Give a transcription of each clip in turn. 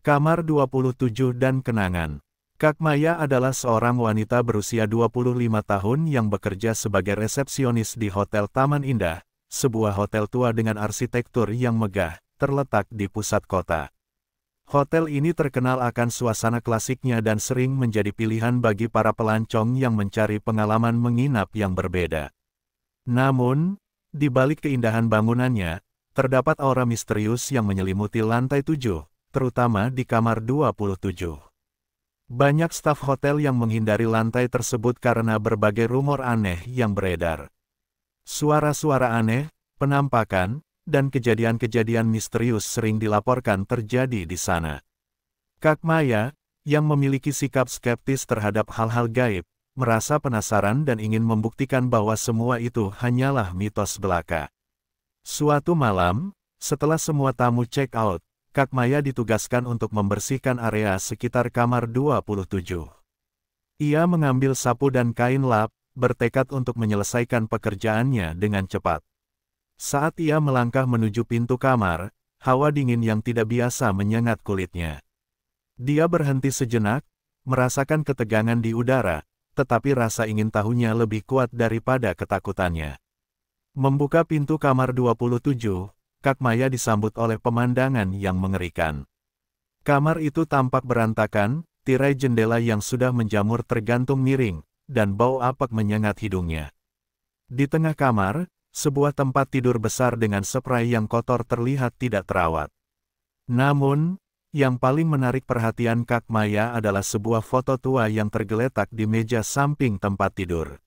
Kamar 27 dan kenangan. Kak Maya adalah seorang wanita berusia 25 tahun yang bekerja sebagai resepsionis di Hotel Taman Indah, sebuah hotel tua dengan arsitektur yang megah, terletak di pusat kota. Hotel ini terkenal akan suasana klasiknya dan sering menjadi pilihan bagi para pelancong yang mencari pengalaman menginap yang berbeda. Namun, di balik keindahan bangunannya, terdapat aura misterius yang menyelimuti lantai 7. Terutama di kamar 27. Banyak staf hotel yang menghindari lantai tersebut karena berbagai rumor aneh yang beredar. Suara-suara aneh, penampakan, dan kejadian-kejadian misterius sering dilaporkan terjadi di sana. Kak Maya, yang memiliki sikap skeptis terhadap hal-hal gaib, merasa penasaran dan ingin membuktikan bahwa semua itu hanyalah mitos belaka. Suatu malam, setelah semua tamu check out, Kak Maya ditugaskan untuk membersihkan area sekitar kamar 27. Ia mengambil sapu dan kain lap, bertekad untuk menyelesaikan pekerjaannya dengan cepat. Saat ia melangkah menuju pintu kamar, hawa dingin yang tidak biasa menyengat kulitnya. Dia berhenti sejenak, merasakan ketegangan di udara, tetapi rasa ingin tahunya lebih kuat daripada ketakutannya. Membuka pintu kamar 27, Kak Maya disambut oleh pemandangan yang mengerikan. Kamar itu tampak berantakan, tirai jendela yang sudah menjamur tergantung miring, dan bau apek menyengat hidungnya. Di tengah kamar, sebuah tempat tidur besar dengan spray yang kotor terlihat tidak terawat. Namun, yang paling menarik perhatian Kak Maya adalah sebuah foto tua yang tergeletak di meja samping tempat tidur.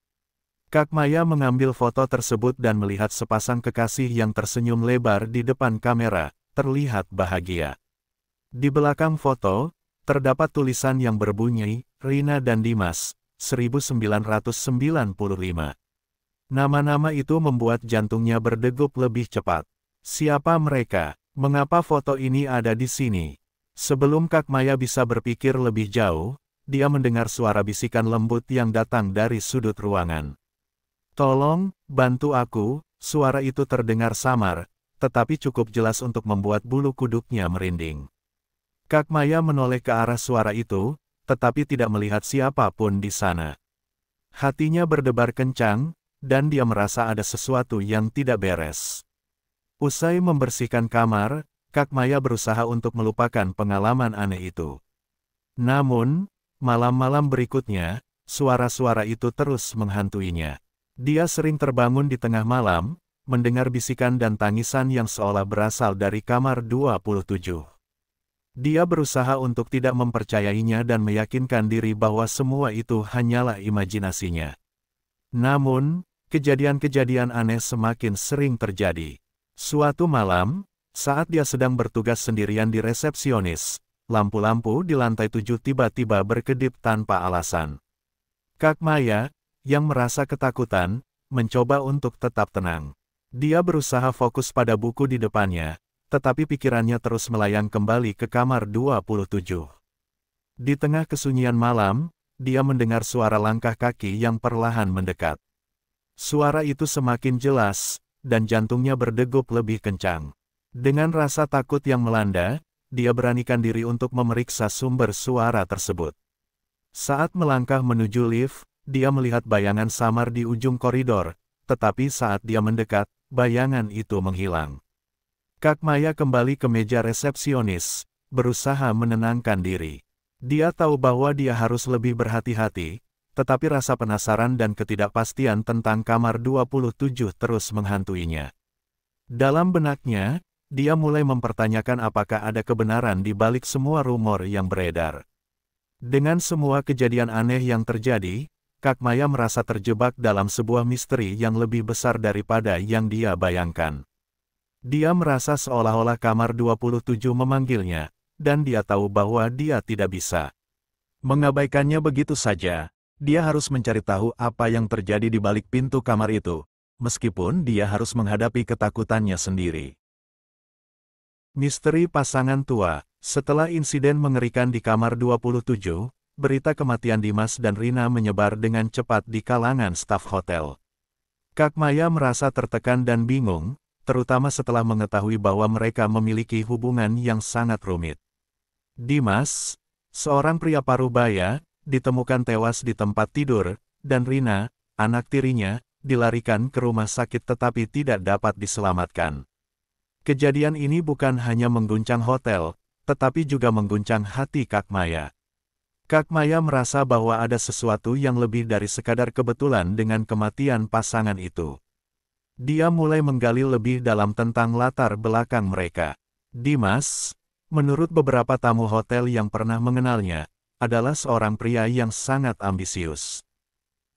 Kak Maya mengambil foto tersebut dan melihat sepasang kekasih yang tersenyum lebar di depan kamera, terlihat bahagia. Di belakang foto, terdapat tulisan yang berbunyi, Rina dan Dimas, 1995. Nama-nama itu membuat jantungnya berdegup lebih cepat. Siapa mereka? Mengapa foto ini ada di sini? Sebelum Kak Maya bisa berpikir lebih jauh, dia mendengar suara bisikan lembut yang datang dari sudut ruangan. "Tolong, bantu aku." Suara itu terdengar samar, tetapi cukup jelas untuk membuat bulu kuduknya merinding. Kak Maya menoleh ke arah suara itu, tetapi tidak melihat siapapun di sana. Hatinya berdebar kencang, dan dia merasa ada sesuatu yang tidak beres. Usai membersihkan kamar, Kak Maya berusaha untuk melupakan pengalaman aneh itu. Namun, malam-malam berikutnya, suara-suara itu terus menghantuinya. Dia sering terbangun di tengah malam, mendengar bisikan dan tangisan yang seolah berasal dari kamar 27. Dia berusaha untuk tidak mempercayainya dan meyakinkan diri bahwa semua itu hanyalah imajinasinya. Namun, kejadian-kejadian aneh semakin sering terjadi. Suatu malam, saat dia sedang bertugas sendirian di resepsionis, lampu-lampu di lantai 7 tiba-tiba berkedip tanpa alasan. Kak Maya, yang merasa ketakutan, mencoba untuk tetap tenang. Dia berusaha fokus pada buku di depannya, tetapi pikirannya terus melayang kembali ke kamar 27. Di tengah kesunyian malam, dia mendengar suara langkah kaki yang perlahan mendekat. Suara itu semakin jelas, dan jantungnya berdegup lebih kencang. Dengan rasa takut yang melanda, dia beranikan diri untuk memeriksa sumber suara tersebut. Saat melangkah menuju lift, dia melihat bayangan samar di ujung koridor, tetapi saat dia mendekat, bayangan itu menghilang. Kak Maya kembali ke meja resepsionis, berusaha menenangkan diri. Dia tahu bahwa dia harus lebih berhati-hati, tetapi rasa penasaran dan ketidakpastian tentang kamar 27 terus menghantuinya. Dalam benaknya, dia mulai mempertanyakan apakah ada kebenaran di balik semua rumor yang beredar. Dengan semua kejadian aneh yang terjadi, Kak Maya merasa terjebak dalam sebuah misteri yang lebih besar daripada yang dia bayangkan. Dia merasa seolah-olah kamar 27 memanggilnya, dan dia tahu bahwa dia tidak bisa mengabaikannya begitu saja. Dia harus mencari tahu apa yang terjadi di balik pintu kamar itu, meskipun dia harus menghadapi ketakutannya sendiri. Misteri pasangan tua. Setelah insiden mengerikan di kamar 27, berita kematian Dimas dan Rina menyebar dengan cepat di kalangan staf hotel. Kak Maya merasa tertekan dan bingung, terutama setelah mengetahui bahwa mereka memiliki hubungan yang sangat rumit. Dimas, seorang pria parubaya, ditemukan tewas di tempat tidur, dan Rina, anak tirinya, dilarikan ke rumah sakit tetapi tidak dapat diselamatkan. Kejadian ini bukan hanya mengguncang hotel, tetapi juga mengguncang hati Kak Maya. Kak Maya merasa bahwa ada sesuatu yang lebih dari sekadar kebetulan dengan kematian pasangan itu. Dia mulai menggali lebih dalam tentang latar belakang mereka. Dimas, menurut beberapa tamu hotel yang pernah mengenalnya, adalah seorang pria yang sangat ambisius.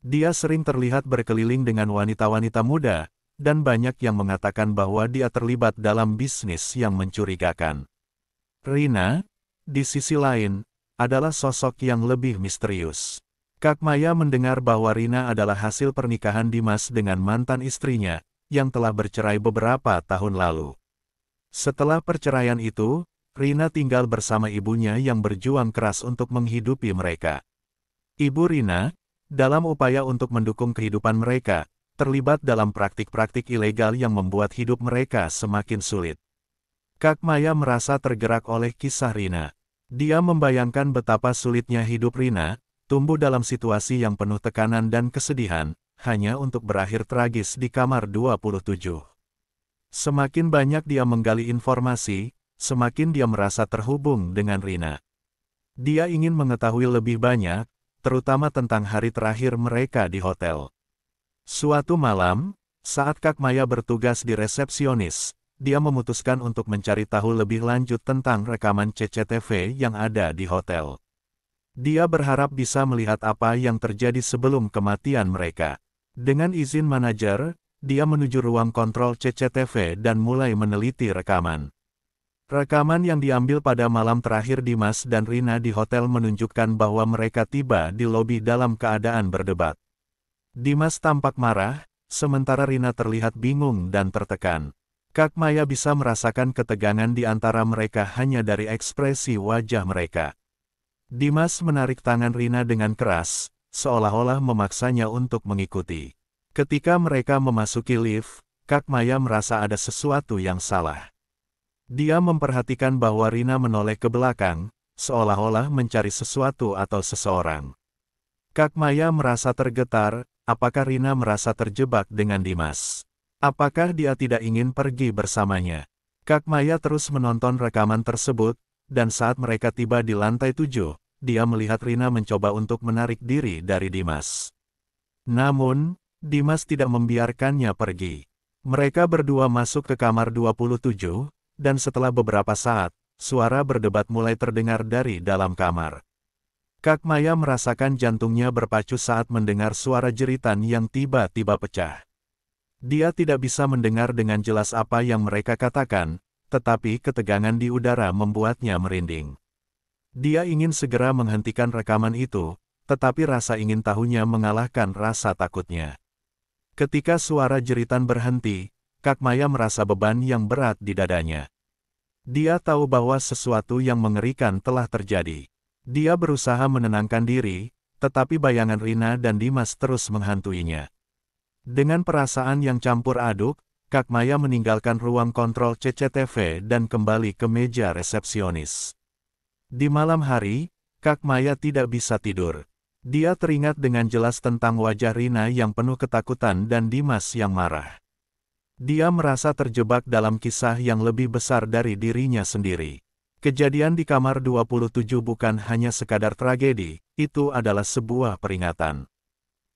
Dia sering terlihat berkeliling dengan wanita-wanita muda, dan banyak yang mengatakan bahwa dia terlibat dalam bisnis yang mencurigakan. Rina, di sisi lain, adalah sosok yang lebih misterius. Kak Maya mendengar bahwa Rina adalah hasil pernikahan Dimas dengan mantan istrinya, yang telah bercerai beberapa tahun lalu. Setelah perceraian itu, Rina tinggal bersama ibunya yang berjuang keras untuk menghidupi mereka. Ibu Rina, dalam upaya untuk mendukung kehidupan mereka, terlibat dalam praktik-praktik ilegal yang membuat hidup mereka semakin sulit. Kak Maya merasa tergerak oleh kisah Rina. Dia membayangkan betapa sulitnya hidup Rina, tumbuh dalam situasi yang penuh tekanan dan kesedihan, hanya untuk berakhir tragis di kamar 27. Semakin banyak dia menggali informasi, semakin dia merasa terhubung dengan Rina. Dia ingin mengetahui lebih banyak, terutama tentang hari terakhir mereka di hotel. Suatu malam, saat Kak Maya bertugas di resepsionis, dia memutuskan untuk mencari tahu lebih lanjut tentang rekaman CCTV yang ada di hotel. Dia berharap bisa melihat apa yang terjadi sebelum kematian mereka. Dengan izin manajer, dia menuju ruang kontrol CCTV dan mulai meneliti rekaman. Rekaman yang diambil pada malam terakhir Dimas dan Rina di hotel menunjukkan bahwa mereka tiba di lobi dalam keadaan berdebat. Dimas tampak marah, sementara Rina terlihat bingung dan tertekan. Kak Maya bisa merasakan ketegangan di antara mereka hanya dari ekspresi wajah mereka. Dimas menarik tangan Rina dengan keras, seolah-olah memaksanya untuk mengikuti. Ketika mereka memasuki lift, Kak Maya merasa ada sesuatu yang salah. Dia memperhatikan bahwa Rina menoleh ke belakang, seolah-olah mencari sesuatu atau seseorang. Kak Maya merasa tergetar, apakah Rina merasa terjebak dengan Dimas? Apakah dia tidak ingin pergi bersamanya? Kak Maya terus menonton rekaman tersebut, dan saat mereka tiba di lantai 7, dia melihat Rina mencoba untuk menarik diri dari Dimas. Namun, Dimas tidak membiarkannya pergi. Mereka berdua masuk ke kamar 27, dan setelah beberapa saat, suara berdebat mulai terdengar dari dalam kamar. Kak Maya merasakan jantungnya berpacu saat mendengar suara jeritan yang tiba-tiba pecah. Dia tidak bisa mendengar dengan jelas apa yang mereka katakan, tetapi ketegangan di udara membuatnya merinding. Dia ingin segera menghentikan rekaman itu, tetapi rasa ingin tahunya mengalahkan rasa takutnya. Ketika suara jeritan berhenti, Kak Maya merasa beban yang berat di dadanya. Dia tahu bahwa sesuatu yang mengerikan telah terjadi. Dia berusaha menenangkan diri, tetapi bayangan Rina dan Dimas terus menghantuinya. Dengan perasaan yang campur aduk, Kak Maya meninggalkan ruang kontrol CCTV dan kembali ke meja resepsionis. Di malam hari, Kak Maya tidak bisa tidur. Dia teringat dengan jelas tentang wajah Rina yang penuh ketakutan dan Dimas yang marah. Dia merasa terjebak dalam kisah yang lebih besar dari dirinya sendiri. Kejadian di kamar 27 bukan hanya sekadar tragedi, itu adalah sebuah peringatan.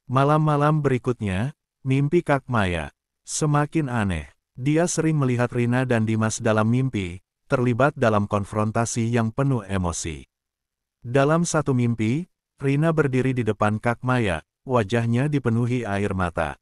Malam-malam berikutnya, mimpi Kak Maya semakin aneh. Dia sering melihat Rina dan Dimas dalam mimpi, terlibat dalam konfrontasi yang penuh emosi. Dalam satu mimpi, Rina berdiri di depan Kak Maya, wajahnya dipenuhi air mata.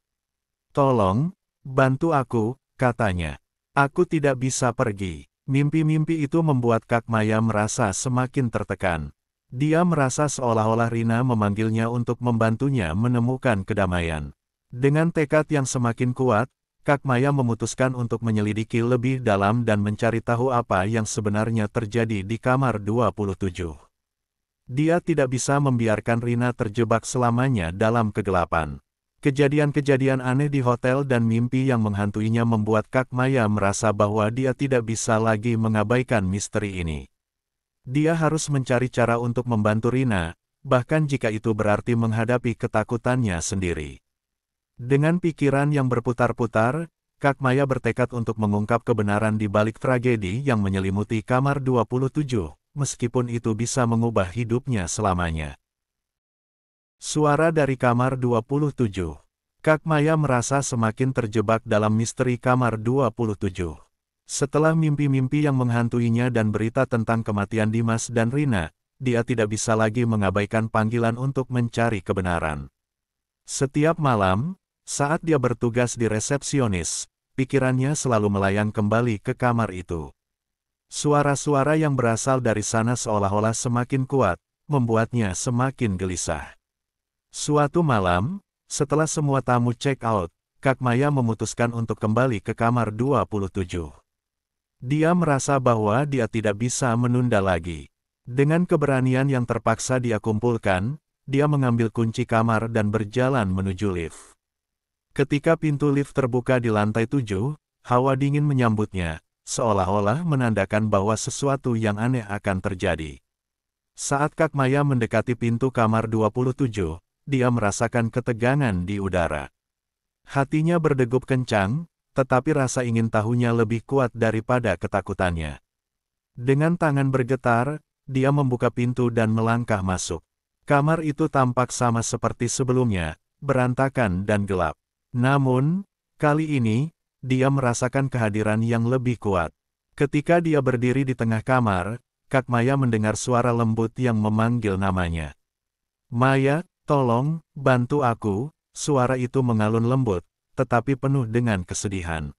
"Tolong, bantu aku," katanya. "Aku tidak bisa pergi." Mimpi-mimpi itu membuat Kak Maya merasa semakin tertekan. Dia merasa seolah-olah Rina memanggilnya untuk membantunya menemukan kedamaian. Dengan tekad yang semakin kuat, Kak Maya memutuskan untuk menyelidiki lebih dalam dan mencari tahu apa yang sebenarnya terjadi di kamar 27. Dia tidak bisa membiarkan Rina terjebak selamanya dalam kegelapan. Kejadian-kejadian aneh di hotel dan mimpi yang menghantuinya membuat Kak Maya merasa bahwa dia tidak bisa lagi mengabaikan misteri ini. Dia harus mencari cara untuk membantu Rina, bahkan jika itu berarti menghadapi ketakutannya sendiri. Dengan pikiran yang berputar-putar, Kak Maya bertekad untuk mengungkap kebenaran di balik tragedi yang menyelimuti kamar 27, meskipun itu bisa mengubah hidupnya selamanya. Suara dari kamar 27. Kak Maya merasa semakin terjebak dalam misteri kamar 27. Setelah mimpi-mimpi yang menghantuinya dan berita tentang kematian Dimas dan Rina, dia tidak bisa lagi mengabaikan panggilan untuk mencari kebenaran. Setiap malam, saat dia bertugas di resepsionis, pikirannya selalu melayang kembali ke kamar itu. Suara-suara yang berasal dari sana seolah-olah semakin kuat, membuatnya semakin gelisah. Suatu malam, setelah semua tamu check out, Kak Maya memutuskan untuk kembali ke kamar 27. Dia merasa bahwa dia tidak bisa menunda lagi. Dengan keberanian yang terpaksa dia kumpulkan, dia mengambil kunci kamar dan berjalan menuju lift. Ketika pintu lift terbuka di lantai 7, hawa dingin menyambutnya, seolah-olah menandakan bahwa sesuatu yang aneh akan terjadi. Saat Kak Maya mendekati pintu kamar 27, dia merasakan ketegangan di udara. Hatinya berdegup kencang, tetapi rasa ingin tahunya lebih kuat daripada ketakutannya. Dengan tangan bergetar, dia membuka pintu dan melangkah masuk. Kamar itu tampak sama seperti sebelumnya, berantakan dan gelap. Namun, kali ini, dia merasakan kehadiran yang lebih kuat. Ketika dia berdiri di tengah kamar, Kak Maya mendengar suara lembut yang memanggil namanya. "Maya, tolong, bantu aku." Suara itu mengalun lembut, tetapi penuh dengan kesedihan.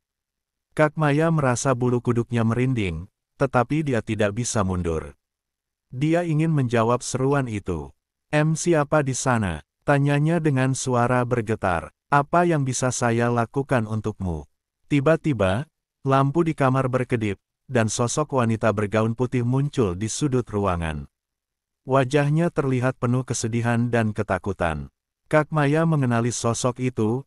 Kak Maya merasa bulu kuduknya merinding, tetapi dia tidak bisa mundur. Dia ingin menjawab seruan itu. Siapa di sana?" Tanyanya dengan suara bergetar. "Apa yang bisa saya lakukan untukmu?" Tiba-tiba, lampu di kamar berkedip, dan sosok wanita bergaun putih muncul di sudut ruangan. Wajahnya terlihat penuh kesedihan dan ketakutan. Kak Maya mengenali sosok itu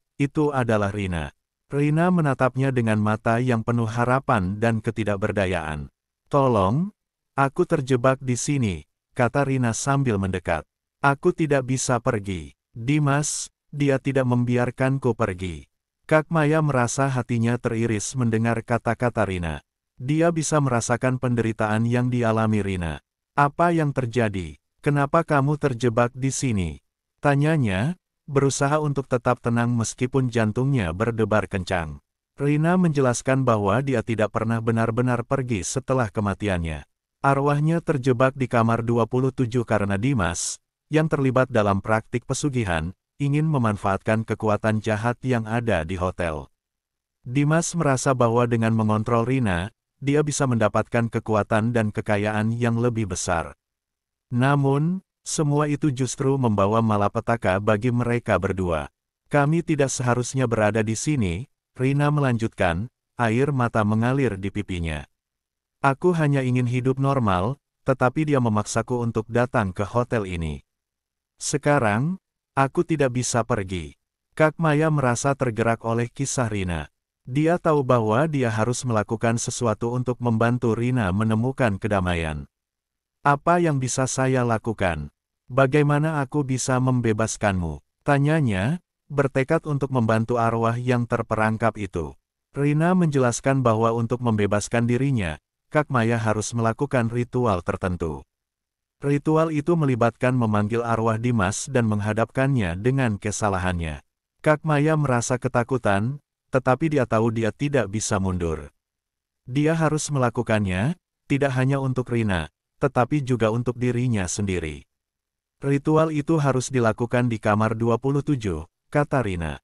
adalah Rina. Rina menatapnya dengan mata yang penuh harapan dan ketidakberdayaan. "Tolong, aku terjebak di sini," kata Rina sambil mendekat. "Aku tidak bisa pergi. Dimas, dia tidak membiarkanku pergi." Kak Maya merasa hatinya teriris mendengar kata-kata Rina. Dia bisa merasakan penderitaan yang dialami Rina. "Apa yang terjadi? Kenapa kamu terjebak di sini?" tanyanya, berusaha untuk tetap tenang meskipun jantungnya berdebar kencang. Rina menjelaskan bahwa dia tidak pernah benar-benar pergi setelah kematiannya. Arwahnya terjebak di kamar 27 karena Dimas, yang terlibat dalam praktik pesugihan, ingin memanfaatkan kekuatan jahat yang ada di hotel. Dimas merasa bahwa dengan mengontrol Rina, dia bisa mendapatkan kekuatan dan kekayaan yang lebih besar. Namun, semua itu justru membawa malapetaka bagi mereka berdua. "Kami tidak seharusnya berada di sini," Rina melanjutkan, air mata mengalir di pipinya. "Aku hanya ingin hidup normal, tetapi dia memaksaku untuk datang ke hotel ini. Sekarang, aku tidak bisa pergi." Kak Maya merasa tergerak oleh kisah Rina. Dia tahu bahwa dia harus melakukan sesuatu untuk membantu Rina menemukan kedamaian. "Apa yang bisa saya lakukan? Bagaimana aku bisa membebaskanmu?" tanyanya, bertekad untuk membantu arwah yang terperangkap itu. Rina menjelaskan bahwa untuk membebaskan dirinya, Kak Maya harus melakukan ritual tertentu. Ritual itu melibatkan memanggil arwah Dimas dan menghadapkannya dengan kesalahannya. Kak Maya merasa ketakutan, tetapi dia tahu dia tidak bisa mundur. Dia harus melakukannya, tidak hanya untuk Rina, tetapi juga untuk dirinya sendiri. "Ritual itu harus dilakukan di kamar 27, kata Rina.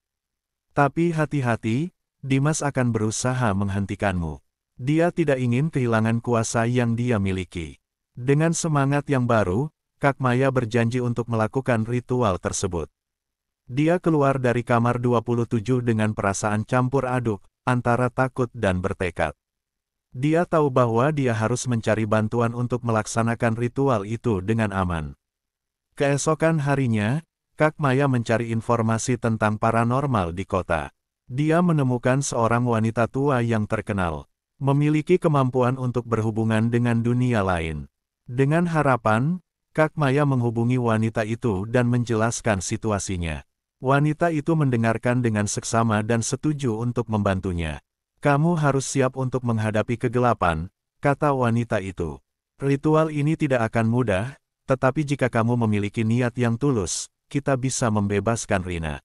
"Tapi hati-hati, Dimas akan berusaha menghentikanmu. Dia tidak ingin kehilangan kuasa yang dia miliki." Dengan semangat yang baru, Kak Maya berjanji untuk melakukan ritual tersebut. Dia keluar dari kamar 27 dengan perasaan campur aduk, antara takut dan bertekad. Dia tahu bahwa dia harus mencari bantuan untuk melaksanakan ritual itu dengan aman. Keesokan harinya, Kak Maya mencari informasi tentang paranormal di kota. Dia menemukan seorang wanita tua yang terkenal, memiliki kemampuan untuk berhubungan dengan dunia lain. Dengan harapan, Kak Maya menghubungi wanita itu dan menjelaskan situasinya. Wanita itu mendengarkan dengan seksama dan setuju untuk membantunya. Kamu harus siap untuk menghadapi kegelapan, kata wanita itu. Ritual ini tidak akan mudah, tetapi jika kamu memiliki niat yang tulus, kita bisa membebaskan Rina.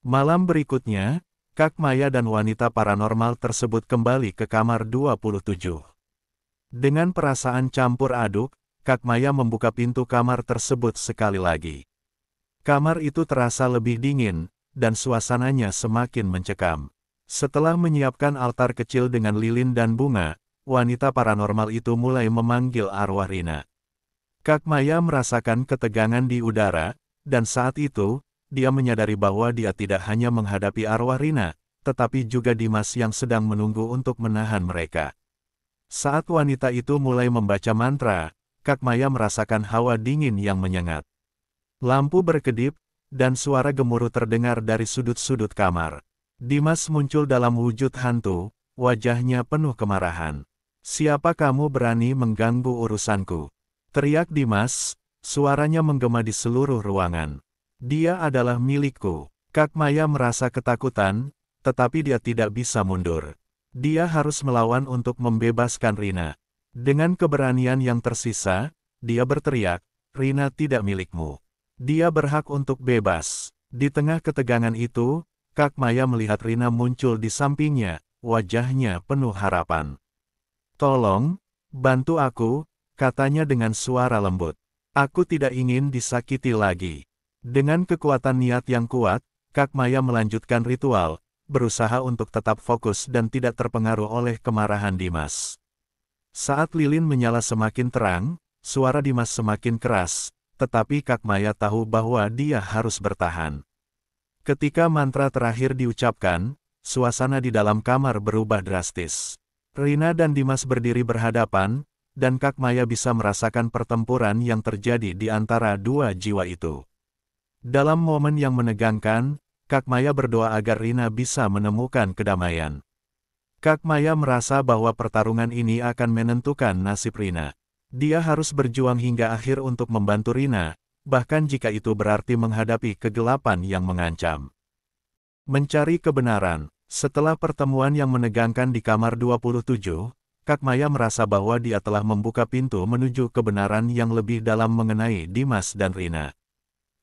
Malam berikutnya, Kak Maya dan wanita paranormal tersebut kembali ke kamar 27. Dengan perasaan campur aduk, Kak Maya membuka pintu kamar tersebut sekali lagi. Kamar itu terasa lebih dingin, dan suasananya semakin mencekam. Setelah menyiapkan altar kecil dengan lilin dan bunga, wanita paranormal itu mulai memanggil arwah Rina. Kak Maya merasakan ketegangan di udara, dan saat itu, dia menyadari bahwa dia tidak hanya menghadapi arwah Rina, tetapi juga Dimas yang sedang menunggu untuk menahan mereka. Saat wanita itu mulai membaca mantra, Kak Maya merasakan hawa dingin yang menyengat. Lampu berkedip, dan suara gemuruh terdengar dari sudut-sudut kamar. Dimas muncul dalam wujud hantu, wajahnya penuh kemarahan. "Siapa kamu berani mengganggu urusanku?" teriak Dimas, suaranya menggema di seluruh ruangan. "Dia adalah milikku." Kak Maya merasa ketakutan, tetapi dia tidak bisa mundur. Dia harus melawan untuk membebaskan Rina. Dengan keberanian yang tersisa, dia berteriak, "Rina tidak milikmu. Dia berhak untuk bebas." Di tengah ketegangan itu, Kak Maya melihat Rina muncul di sampingnya, wajahnya penuh harapan. "Tolong, bantu aku," katanya dengan suara lembut. "Aku tidak ingin disakiti lagi." Dengan kekuatan niat yang kuat, Kak Maya melanjutkan ritual, berusaha untuk tetap fokus dan tidak terpengaruh oleh kemarahan Dimas. Saat lilin menyala semakin terang, suara Dimas semakin keras, tetapi Kak Maya tahu bahwa dia harus bertahan. Ketika mantra terakhir diucapkan, suasana di dalam kamar berubah drastis. Rina dan Dimas berdiri berhadapan, dan Kak Maya bisa merasakan pertempuran yang terjadi di antara dua jiwa itu. Dalam momen yang menegangkan, Kak Maya berdoa agar Rina bisa menemukan kedamaian. Kak Maya merasa bahwa pertarungan ini akan menentukan nasib Rina. Dia harus berjuang hingga akhir untuk membantu Rina, bahkan jika itu berarti menghadapi kegelapan yang mengancam. Mencari kebenaran. Setelah pertemuan yang menegangkan di kamar 27, Kak Maya merasa bahwa dia telah membuka pintu menuju kebenaran yang lebih dalam mengenai Dimas dan Rina.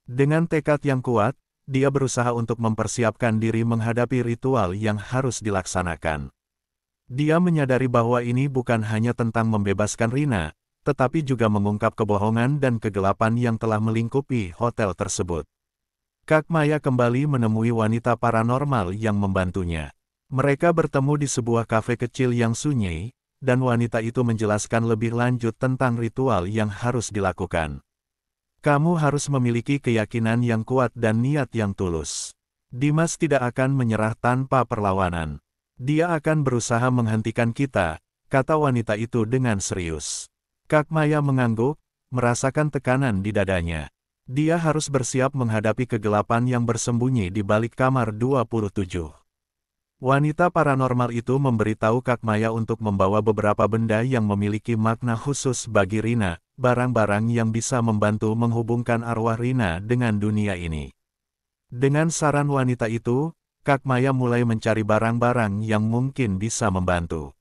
Dengan tekad yang kuat, dia berusaha untuk mempersiapkan diri menghadapi ritual yang harus dilaksanakan. Dia menyadari bahwa ini bukan hanya tentang membebaskan Rina, tetapi juga mengungkap kebohongan dan kegelapan yang telah melingkupi hotel tersebut. Kak Maya kembali menemui wanita paranormal yang membantunya. Mereka bertemu di sebuah kafe kecil yang sunyi, dan wanita itu menjelaskan lebih lanjut tentang ritual yang harus dilakukan. "Kamu harus memiliki keyakinan yang kuat dan niat yang tulus. Dimas tidak akan menyerah tanpa perlawanan. Dia akan berusaha menghentikan kita," kata wanita itu dengan serius. Kak Maya mengangguk, merasakan tekanan di dadanya. Dia harus bersiap menghadapi kegelapan yang bersembunyi di balik kamar 27. Wanita paranormal itu memberitahu Kak Maya untuk membawa beberapa benda yang memiliki makna khusus bagi Rina, barang-barang yang bisa membantu menghubungkan arwah Rina dengan dunia ini. Dengan saran wanita itu, Kak Maya mulai mencari barang-barang yang mungkin bisa membantu.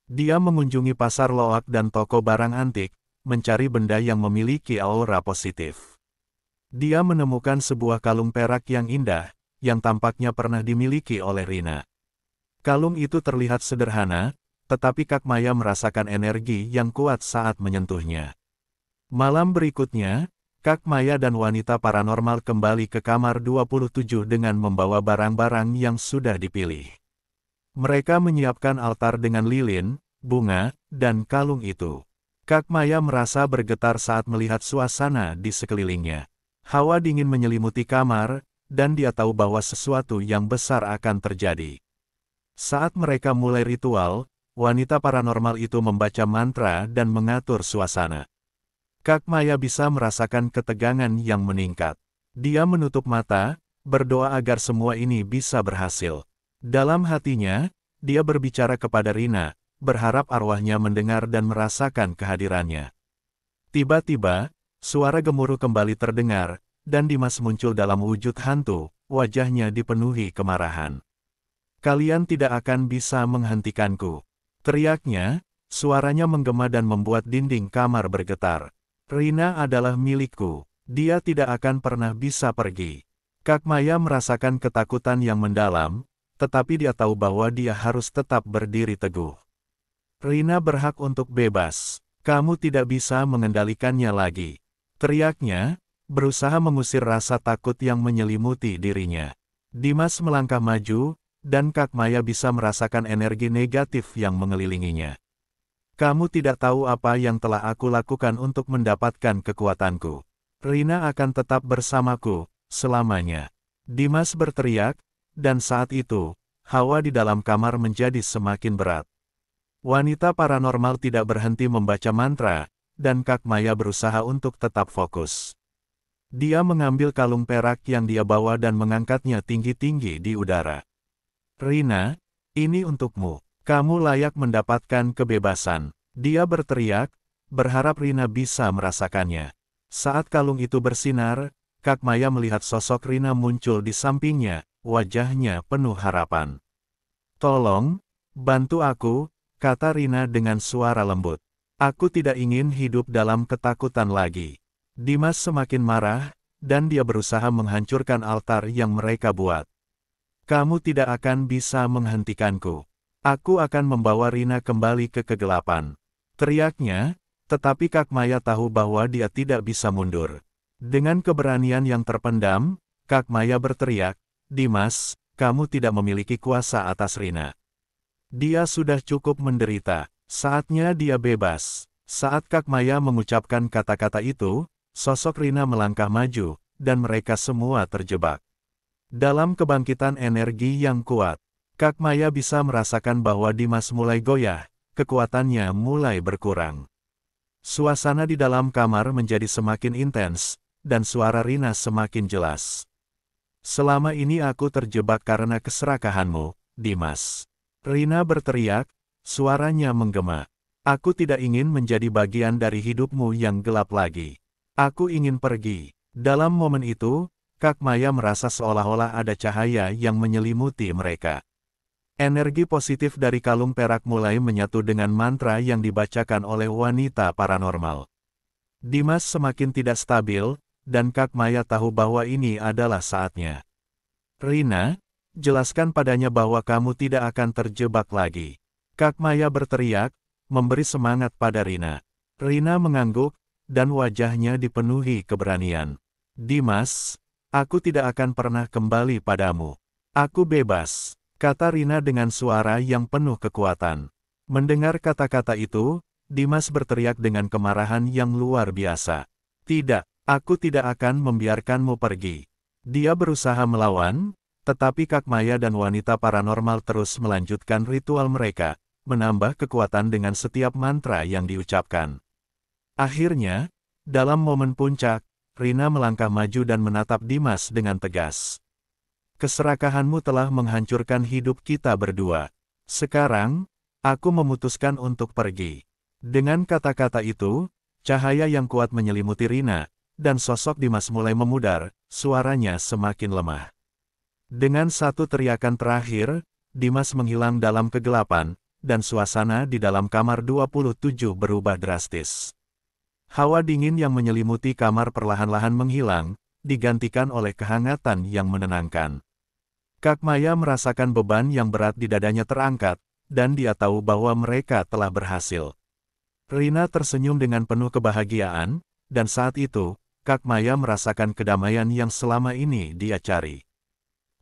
Dia mengunjungi pasar loak dan toko barang antik, mencari benda yang memiliki aura positif. Dia menemukan sebuah kalung perak yang indah, yang tampaknya pernah dimiliki oleh Rina. Kalung itu terlihat sederhana, tetapi Kak Maya merasakan energi yang kuat saat menyentuhnya. Malam berikutnya, Kak Maya dan wanita paranormal kembali ke kamar 27 dengan membawa barang-barang yang sudah dipilih. Mereka menyiapkan altar dengan lilin, bunga, dan kalung itu. Kak Maya merasa bergetar saat melihat suasana di sekelilingnya. Hawa dingin menyelimuti kamar, dan dia tahu bahwa sesuatu yang besar akan terjadi. Saat mereka mulai ritual, wanita paranormal itu membaca mantra dan mengatur suasana. Kak Maya bisa merasakan ketegangan yang meningkat. Dia menutup mata, berdoa agar semua ini bisa berhasil. Dalam hatinya, dia berbicara kepada Rina, berharap arwahnya mendengar dan merasakan kehadirannya. Tiba-tiba, suara gemuruh kembali terdengar, dan Dimas muncul dalam wujud hantu, wajahnya dipenuhi kemarahan. Kalian tidak akan bisa menghentikanku. Teriaknya, suaranya menggema dan membuat dinding kamar bergetar. Rina adalah milikku. Dia tidak akan pernah bisa pergi. Kak Maya merasakan ketakutan yang mendalam, tetapi dia tahu bahwa dia harus tetap berdiri teguh. Rina berhak untuk bebas. Kamu tidak bisa mengendalikannya lagi. Teriaknya, berusaha mengusir rasa takut yang menyelimuti dirinya. Dimas melangkah maju, dan Kak Maya bisa merasakan energi negatif yang mengelilinginya. Kamu tidak tahu apa yang telah aku lakukan untuk mendapatkan kekuatanku. Rina akan tetap bersamaku selamanya. Dimas berteriak, dan saat itu, hawa di dalam kamar menjadi semakin berat. Wanita paranormal tidak berhenti membaca mantra, dan Kak Maya berusaha untuk tetap fokus. Dia mengambil kalung perak yang dia bawa dan mengangkatnya tinggi-tinggi di udara. Rina, ini untukmu. Kamu layak mendapatkan kebebasan. Dia berteriak, berharap Rina bisa merasakannya. Saat kalung itu bersinar, Kak Maya melihat sosok Rina muncul di sampingnya, wajahnya penuh harapan. Tolong, bantu aku, kata Rina dengan suara lembut. Aku tidak ingin hidup dalam ketakutan lagi. Dimas semakin marah, dan dia berusaha menghancurkan altar yang mereka buat. Kamu tidak akan bisa menghentikanku. Aku akan membawa Rina kembali ke kegelapan. Teriaknya, tetapi Kak Maya tahu bahwa dia tidak bisa mundur. Dengan keberanian yang terpendam, Kak Maya berteriak, Dimas, kamu tidak memiliki kuasa atas Rina. Dia sudah cukup menderita. Saatnya dia bebas. Saat Kak Maya mengucapkan kata-kata itu, sosok Rina melangkah maju, dan mereka semua terjebak. Dalam kebangkitan energi yang kuat, Kak Maya bisa merasakan bahwa Dimas mulai goyah, kekuatannya mulai berkurang. Suasana di dalam kamar menjadi semakin intens, dan suara Rina semakin jelas. Selama ini aku terjebak karena keserakahanmu, Dimas. Rina berteriak, suaranya menggema. Aku tidak ingin menjadi bagian dari hidupmu yang gelap lagi. Aku ingin pergi. Dalam momen itu, Kak Maya merasa seolah-olah ada cahaya yang menyelimuti mereka. Energi positif dari kalung perak mulai menyatu dengan mantra yang dibacakan oleh wanita paranormal. Dimas semakin tidak stabil, dan Kak Maya tahu bahwa ini adalah saatnya. Rina, jelaskan padanya bahwa kamu tidak akan terjebak lagi. Kak Maya berteriak, memberi semangat pada Rina. Rina mengangguk, dan wajahnya dipenuhi keberanian. Dimas, aku tidak akan pernah kembali padamu. Aku bebas, kata Rina dengan suara yang penuh kekuatan. Mendengar kata-kata itu, Dimas berteriak dengan kemarahan yang luar biasa. Tidak, aku tidak akan membiarkanmu pergi. Dia berusaha melawan, tetapi Kak Maya dan wanita paranormal terus melanjutkan ritual mereka, menambah kekuatan dengan setiap mantra yang diucapkan. Akhirnya, dalam momen puncak, Rina melangkah maju dan menatap Dimas dengan tegas. Keserakahanmu telah menghancurkan hidup kita berdua. Sekarang, aku memutuskan untuk pergi. Dengan kata-kata itu, cahaya yang kuat menyelimuti Rina, dan sosok Dimas mulai memudar, suaranya semakin lemah. Dengan satu teriakan terakhir, Dimas menghilang dalam kegelapan, dan suasana di dalam kamar 27 berubah drastis. Hawa dingin yang menyelimuti kamar perlahan-lahan menghilang, digantikan oleh kehangatan yang menenangkan. Kak Maya merasakan beban yang berat di dadanya terangkat, dan dia tahu bahwa mereka telah berhasil. Rina tersenyum dengan penuh kebahagiaan, dan saat itu, Kak Maya merasakan kedamaian yang selama ini dia cari.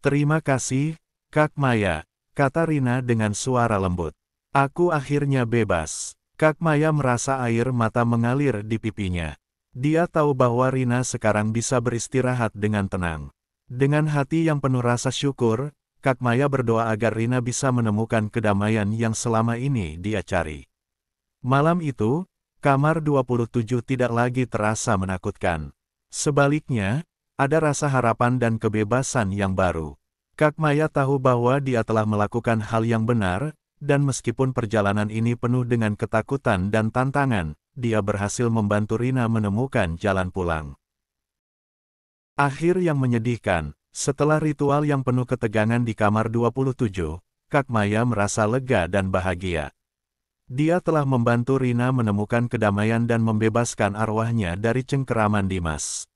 Terima kasih, Kak Maya, kata Rina dengan suara lembut. Aku akhirnya bebas. Kak Maya merasa air mata mengalir di pipinya. Dia tahu bahwa Rina sekarang bisa beristirahat dengan tenang. Dengan hati yang penuh rasa syukur, Kak Maya berdoa agar Rina bisa menemukan kedamaian yang selama ini dia cari. Malam itu, kamar 27 tidak lagi terasa menakutkan. Sebaliknya, ada rasa harapan dan kebebasan yang baru. Kak Maya tahu bahwa dia telah melakukan hal yang benar, dan meskipun perjalanan ini penuh dengan ketakutan dan tantangan, dia berhasil membantu Rina menemukan jalan pulang. Akhir yang menyedihkan, setelah ritual yang penuh ketegangan di kamar 27, Kak Maya merasa lega dan bahagia. Dia telah membantu Rina menemukan kedamaian dan membebaskan arwahnya dari cengkeraman Dimas.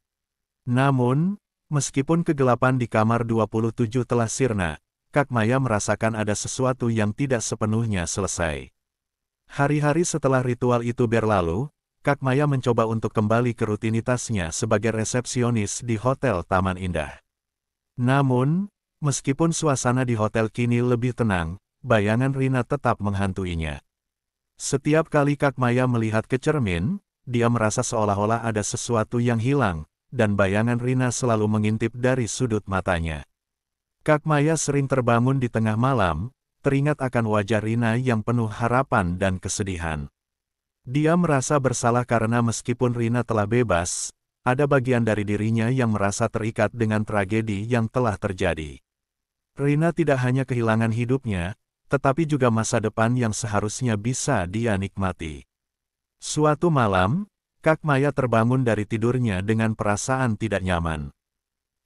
Namun, meskipun kegelapan di kamar 27 telah sirna, Kak Maya merasakan ada sesuatu yang tidak sepenuhnya selesai. Hari-hari setelah ritual itu berlalu, Kak Maya mencoba untuk kembali ke rutinitasnya sebagai resepsionis di Hotel Taman Indah. Namun, meskipun suasana di hotel kini lebih tenang, bayangan Rina tetap menghantuinya. Setiap kali Kak Maya melihat ke cermin, dia merasa seolah-olah ada sesuatu yang hilang, dan bayangan Rina selalu mengintip dari sudut matanya. Kak Maya sering terbangun di tengah malam, teringat akan wajah Rina yang penuh harapan dan kesedihan. Dia merasa bersalah karena meskipun Rina telah bebas, ada bagian dari dirinya yang merasa terikat dengan tragedi yang telah terjadi. Rina tidak hanya kehilangan hidupnya, tetapi juga masa depan yang seharusnya bisa dia nikmati. Suatu malam, Kak Maya terbangun dari tidurnya dengan perasaan tidak nyaman.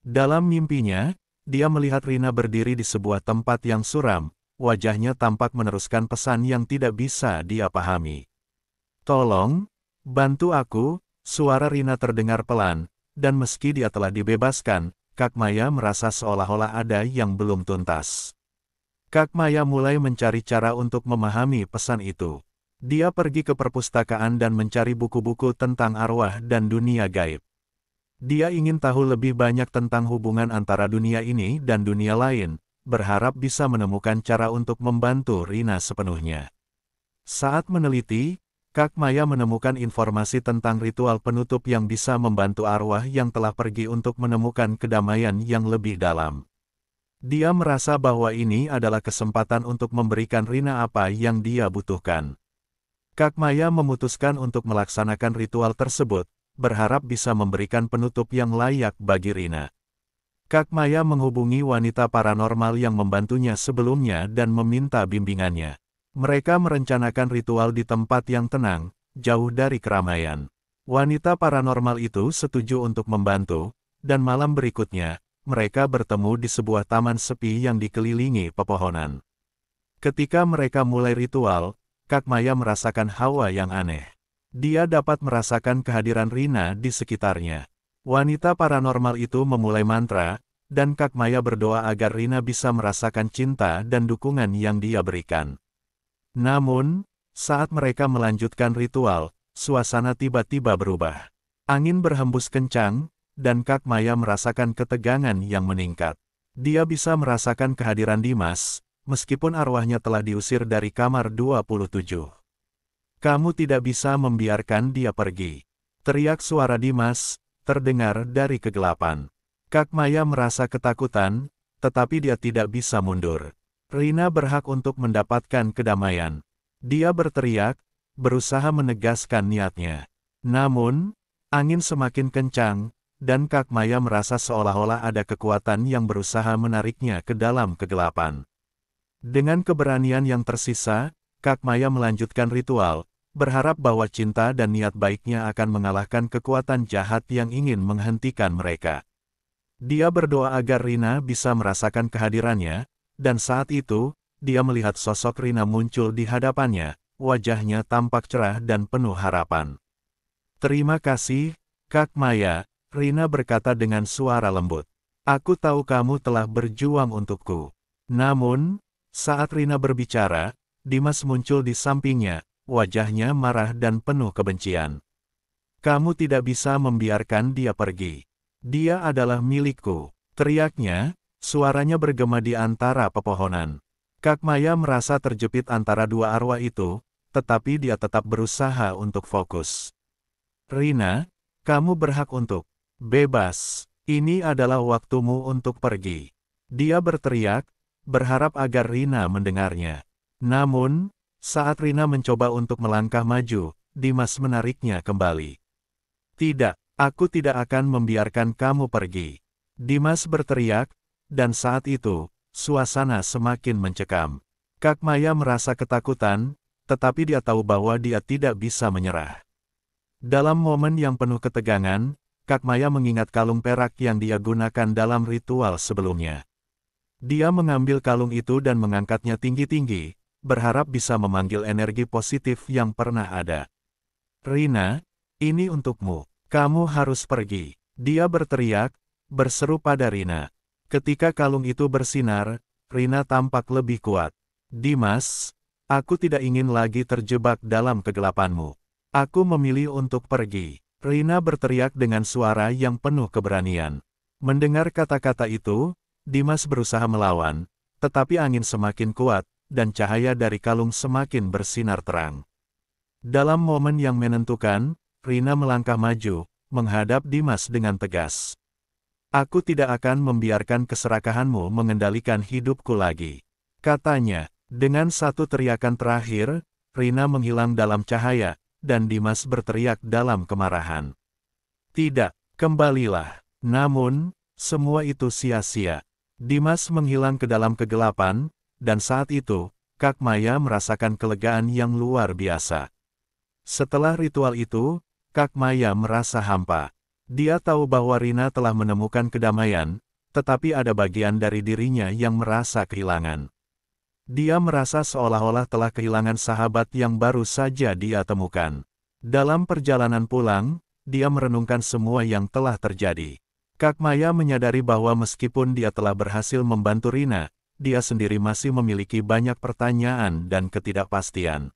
Dalam mimpinya, dia melihat Rina berdiri di sebuah tempat yang suram, wajahnya tampak meneruskan pesan yang tidak bisa dia pahami. "Tolong, bantu aku," suara Rina terdengar pelan, dan meski dia telah dibebaskan, Kak Maya merasa seolah-olah ada yang belum tuntas. Kak Maya mulai mencari cara untuk memahami pesan itu. Dia pergi ke perpustakaan dan mencari buku-buku tentang arwah dan dunia gaib. Dia ingin tahu lebih banyak tentang hubungan antara dunia ini dan dunia lain, berharap bisa menemukan cara untuk membantu Rina sepenuhnya. Saat meneliti, Kak Maya menemukan informasi tentang ritual penutup yang bisa membantu arwah yang telah pergi untuk menemukan kedamaian yang lebih dalam. Dia merasa bahwa ini adalah kesempatan untuk memberikan Rina apa yang dia butuhkan. Kak Maya memutuskan untuk melaksanakan ritual tersebut, berharap bisa memberikan penutup yang layak bagi Rina. Kak Maya menghubungi wanita paranormal yang membantunya sebelumnya dan meminta bimbingannya. Mereka merencanakan ritual di tempat yang tenang, jauh dari keramaian. Wanita paranormal itu setuju untuk membantu, dan malam berikutnya, mereka bertemu di sebuah taman sepi yang dikelilingi pepohonan. Ketika mereka mulai ritual, Kak Maya merasakan hawa yang aneh. Dia dapat merasakan kehadiran Rina di sekitarnya. Wanita paranormal itu memulai mantra, dan Kak Maya berdoa agar Rina bisa merasakan cinta dan dukungan yang dia berikan. Namun, saat mereka melanjutkan ritual, suasana tiba-tiba berubah. Angin berhembus kencang, dan Kak Maya merasakan ketegangan yang meningkat. Dia bisa merasakan kehadiran Dimas, meskipun arwahnya telah diusir dari kamar 27. "Kamu tidak bisa membiarkan dia pergi," teriak suara Dimas, terdengar dari kegelapan. Kak Maya merasa ketakutan, tetapi dia tidak bisa mundur. Rina berhak untuk mendapatkan kedamaian. Dia berteriak, berusaha menegaskan niatnya. Namun, angin semakin kencang, dan Kak Maya merasa seolah-olah ada kekuatan yang berusaha menariknya ke dalam kegelapan. Dengan keberanian yang tersisa, Kak Maya melanjutkan ritual, berharap bahwa cinta dan niat baiknya akan mengalahkan kekuatan jahat yang ingin menghentikan mereka. Dia berdoa agar Rina bisa merasakan kehadirannya, dan saat itu, dia melihat sosok Rina muncul di hadapannya, wajahnya tampak cerah dan penuh harapan. "Terima kasih, Kak Maya," Rina berkata dengan suara lembut. "Aku tahu kamu telah berjuang untukku." Namun, saat Rina berbicara, Dimas muncul di sampingnya, wajahnya marah dan penuh kebencian. "Kamu tidak bisa membiarkan dia pergi. Dia adalah milikku," teriaknya, suaranya bergema di antara pepohonan. Kak Maya merasa terjepit antara dua arwah itu, tetapi dia tetap berusaha untuk fokus. "Rina, kamu berhak untuk bebas. Ini adalah waktumu untuk pergi," dia berteriak, berharap agar Rina mendengarnya. Namun, saat Rina mencoba untuk melangkah maju, Dimas menariknya kembali. "Tidak, aku tidak akan membiarkan kamu pergi," Dimas berteriak, dan saat itu, suasana semakin mencekam. Kak Maya merasa ketakutan, tetapi dia tahu bahwa dia tidak bisa menyerah. Dalam momen yang penuh ketegangan, Kak Maya mengingat kalung perak yang dia gunakan dalam ritual sebelumnya. Dia mengambil kalung itu dan mengangkatnya tinggi-tinggi, berharap bisa memanggil energi positif yang pernah ada. "Rina, ini untukmu. Kamu harus pergi." Dia berteriak, berseru pada Rina. Ketika kalung itu bersinar, Rina tampak lebih kuat. "Dimas, aku tidak ingin lagi terjebak dalam kegelapanmu. Aku memilih untuk pergi." Rina berteriak dengan suara yang penuh keberanian. Mendengar kata-kata itu, Dimas berusaha melawan, tetapi angin semakin kuat, dan cahaya dari kalung semakin bersinar terang. Dalam momen yang menentukan, Rina melangkah maju, menghadap Dimas dengan tegas. "Aku tidak akan membiarkan keserakahanmu mengendalikan hidupku lagi," katanya. Dengan satu teriakan terakhir, Rina menghilang dalam cahaya, dan Dimas berteriak dalam kemarahan. "Tidak, kembalilah." Namun, semua itu sia-sia. Dimas menghilang ke dalam kegelapan, dan saat itu, Kak Maya merasakan kelegaan yang luar biasa. Setelah ritual itu, Kak Maya merasa hampa. Dia tahu bahwa Rina telah menemukan kedamaian, tetapi ada bagian dari dirinya yang merasa kehilangan. Dia merasa seolah-olah telah kehilangan sahabat yang baru saja dia temukan. Dalam perjalanan pulang, dia merenungkan semua yang telah terjadi. Kak Maya menyadari bahwa meskipun dia telah berhasil membantu Rina, dia sendiri masih memiliki banyak pertanyaan dan ketidakpastian.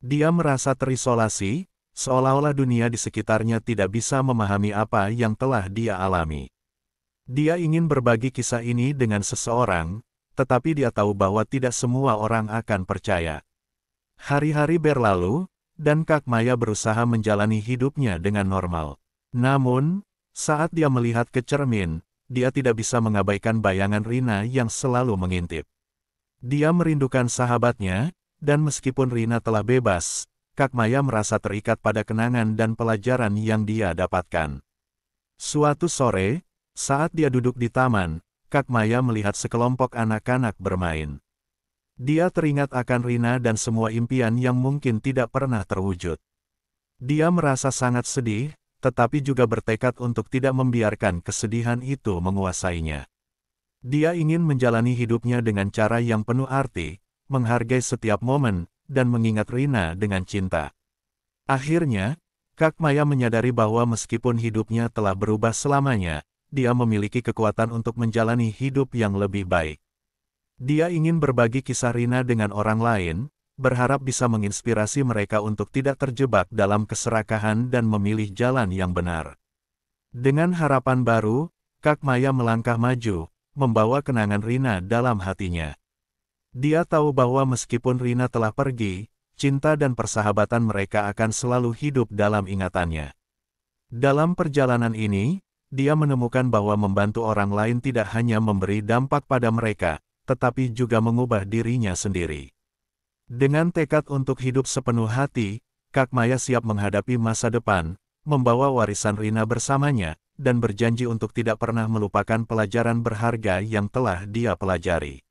Dia merasa terisolasi, seolah-olah dunia di sekitarnya tidak bisa memahami apa yang telah dia alami. Dia ingin berbagi kisah ini dengan seseorang, tetapi dia tahu bahwa tidak semua orang akan percaya. Hari-hari berlalu, dan Kak Maya berusaha menjalani hidupnya dengan normal. Namun, saat dia melihat ke cermin, dia tidak bisa mengabaikan bayangan Rina yang selalu mengintip. Dia merindukan sahabatnya, dan meskipun Rina telah bebas, Kak Maya merasa terikat pada kenangan dan pelajaran yang dia dapatkan. Suatu sore, saat dia duduk di taman, Kak Maya melihat sekelompok anak-anak bermain. Dia teringat akan Rina dan semua impian yang mungkin tidak pernah terwujud. Dia merasa sangat sedih, tetapi juga bertekad untuk tidak membiarkan kesedihan itu menguasainya. Dia ingin menjalani hidupnya dengan cara yang penuh arti, menghargai setiap momen, dan mengingat Rina dengan cinta. Akhirnya, Kak Maya menyadari bahwa meskipun hidupnya telah berubah selamanya, dia memiliki kekuatan untuk menjalani hidup yang lebih baik. Dia ingin berbagi kisah Rina dengan orang lain, berharap bisa menginspirasi mereka untuk tidak terjebak dalam keserakahan dan memilih jalan yang benar. Dengan harapan baru, Kak Maya melangkah maju, membawa kenangan Rina dalam hatinya. Dia tahu bahwa meskipun Rina telah pergi, cinta dan persahabatan mereka akan selalu hidup dalam ingatannya. Dalam perjalanan ini, dia menemukan bahwa membantu orang lain tidak hanya memberi dampak pada mereka, tetapi juga mengubah dirinya sendiri. Dengan tekad untuk hidup sepenuh hati, Kak Maya siap menghadapi masa depan, membawa warisan Rina bersamanya, dan berjanji untuk tidak pernah melupakan pelajaran berharga yang telah dia pelajari.